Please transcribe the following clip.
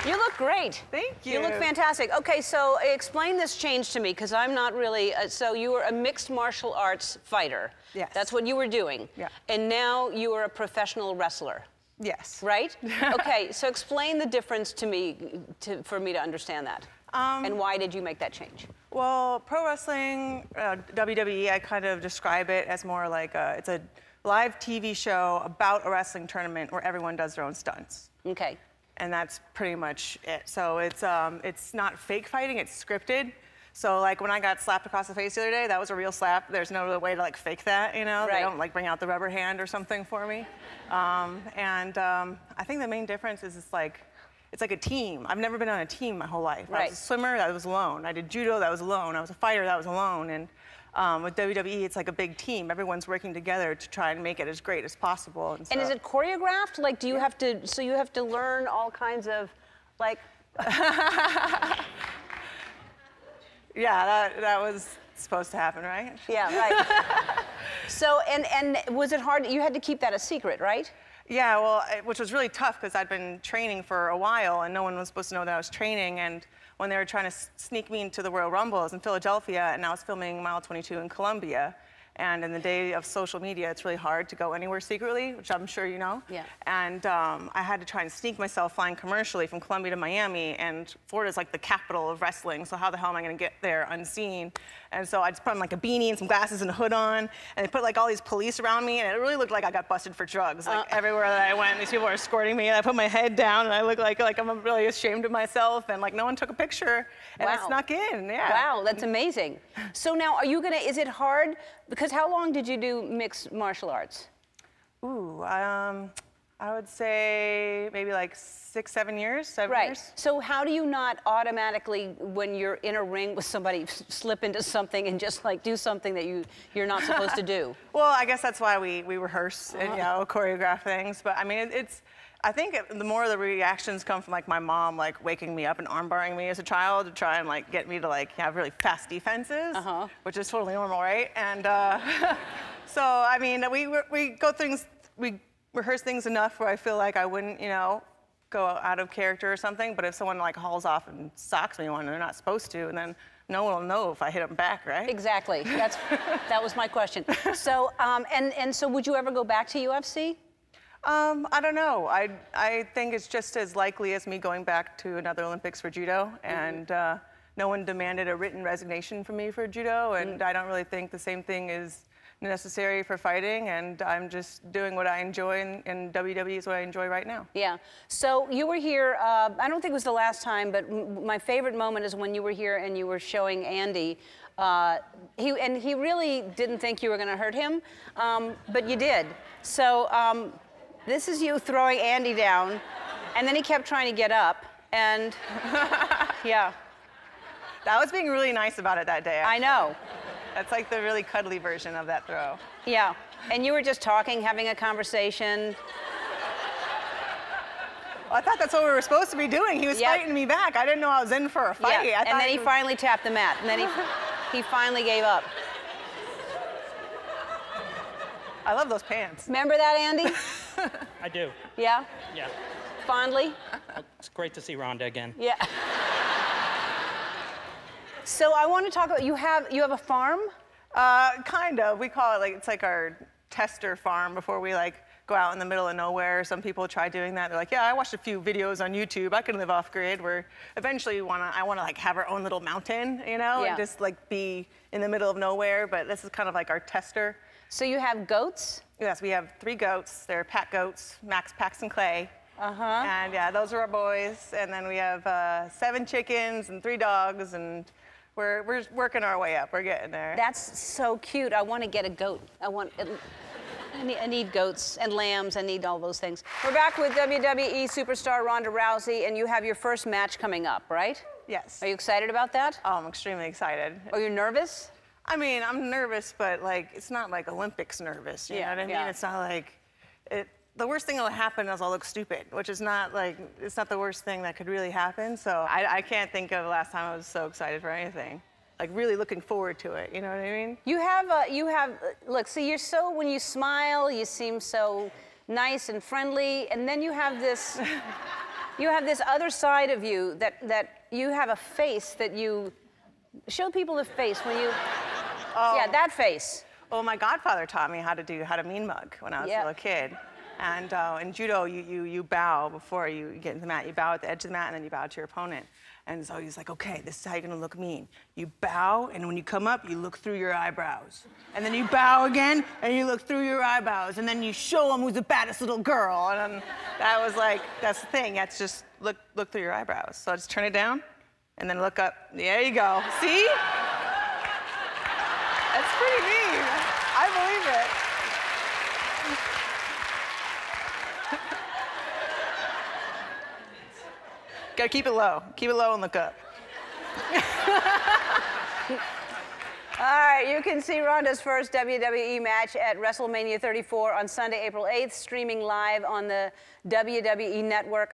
You look great. Thank you. You look fantastic. Okay, so explain this change to me, because I'm not really, so you were a mixed martial arts fighter. Yes. That's what you were doing. Yeah. And now you are a professional wrestler. Yes. Right? Okay, so explain the difference to me, for me to understand that. And why did you make that change? Well, pro wrestling, WWE, I kind of describe it as more like it's a live TV show about a wrestling tournament where everyone does their own stunts. Okay. And that's pretty much it. So it's not fake fighting, it's scripted. So like when I got slapped across the face the other day, that was a real slap. There's no real way to like fake that, you know? Right. They don't like bring out the rubber hand or something for me. I think the main difference is it's like a team. I've never been on a team my whole life. Right. I was a swimmer, that was alone. I did judo, that was alone. I was a fighter, that was alone. And with WWE, it's like a big team. Everyone's working together to try and make it as great as possible. And is it choreographed? Like, do you have to, so you have to learn all kinds of, like... Yeah, that was supposed to happen, right? Yeah, right. So, and was it hard? You had to keep that a secret, right? Yeah, well, which was really tough because I'd been training for a while and no one was supposed to know that I was training. And when they were trying to sneak me into the Royal Rumble, I was in Philadelphia and I was filming Mile 22 in Colombia. And in the day of social media, it's really hard to go anywhere secretly, which I'm sure you know. Yeah. And I had to try and sneak myself flying commercially from Colombia to Miami, and Florida's like the capital of wrestling, so how the hell am I gonna get there unseen? And so I just put on like a beanie and some glasses and a hood on, and they put like all these police around me, and it really looked like I got busted for drugs. Like everywhere that I went, these people were escorting me, and I put my head down, and I looked like I'm really ashamed of myself, and like no one took a picture, and I snuck in, yeah. Wow, that's amazing. So now, are you gonna, is it hard? Because how long did you do mixed martial arts? Ooh, I would say maybe like 6, 7 years, 7 years. Right. So how do you not automatically, when you're in a ring with somebody, slip into something and just like do something that you're not supposed to do? Well, I guess that's why we rehearse and, you know, choreograph things. But I mean, I think the more the reactions come from like my mom, like waking me up and armbarring me as a child to try and like get me to like have really fast defenses, which is totally normal, right? And so I mean, we rehearse things enough where I feel like I wouldn't, you know, go out of character or something. But if someone like hauls off and socks me when they're not supposed to, and then no one will know if I hit them back, right? Exactly. That was my question. So and so would you ever go back to UFC? I don't know. I think it's just as likely as me going back to another Olympics for judo, and no one demanded a written resignation from me for judo, and I don't really think the same thing is necessary for fighting, and I'm just doing what I enjoy, and WWE is what I enjoy right now. Yeah. So you were here, I don't think it was the last time, but my favorite moment is when you were here and you were showing Andy. He really didn't think you were going to hurt him, but you did. So this is you throwing Andy down, and then he kept trying to get up, and yeah. That was being really nice about it that day, actually. I know. That's like the really cuddly version of that throw. Yeah, and you were just talking, having a conversation. Well, I thought that's what we were supposed to be doing. He was fighting me back. I didn't know I was in for a fight. Yeah. And then he finally tapped the mat, and then he finally gave up. I love those pants. Remember that, Andy? I do. Yeah? Yeah. Fondly? It's great to see Ronda again. Yeah. So I want to talk about, you have a farm? Kind of. We call it like, it's like our tester farm before we like go out in the middle of nowhere. Some people try doing that. They're like, yeah, I watched a few videos on YouTube. I can live off grid. Where eventually I want to like have our own little mountain, you know, and just like be in the middle of nowhere. But this is kind of like our tester. So you have goats? Yes, we have 3 goats. They're pack goats, Max, Pax, and Clay. And yeah, those are our boys. And then we have 7 chickens and 3 dogs, and we're working our way up. We're getting there. That's so cute. I want to get a goat. I need goats and lambs. I need all those things. We're back with WWE superstar Ronda Rousey, and you have your first match coming up, right? Yes. Are you excited about that? Oh, I'm extremely excited. Are you nervous? I mean, I'm nervous, but like, it's not like Olympics nervous. You know what I mean? It's not like, the worst thing that'll happen is I'll look stupid, which is not like, it's not the worst thing that could really happen. So I can't think of the last time I was so excited for anything. Like really looking forward to it, you know what I mean? You have, look, see, you're so, when you smile, you seem so nice and friendly, and then you have this, You have this other side of you that you have a face that you show people the face when you. Oh. Yeah, that face. Well, my godfather taught me how to mean mug when I was a little kid. And in judo, you bow before you get into the mat. You bow at the edge of the mat, and then you bow to your opponent. And so he's like, okay, this is how you're gonna look mean. You bow, and when you come up, you look through your eyebrows. And then you bow again, and you look through your eyebrows. And then you show him who's the baddest little girl. And that was like, that's the thing. That's just look through your eyebrows. So just turn it down, and then look up. There you go. See? That's pretty neat. I believe it. Gotta keep it low. Keep it low and look up. All right, you can see Ronda's first WWE match at WrestleMania 34 on Sunday, April 8th, streaming live on the WWE Network.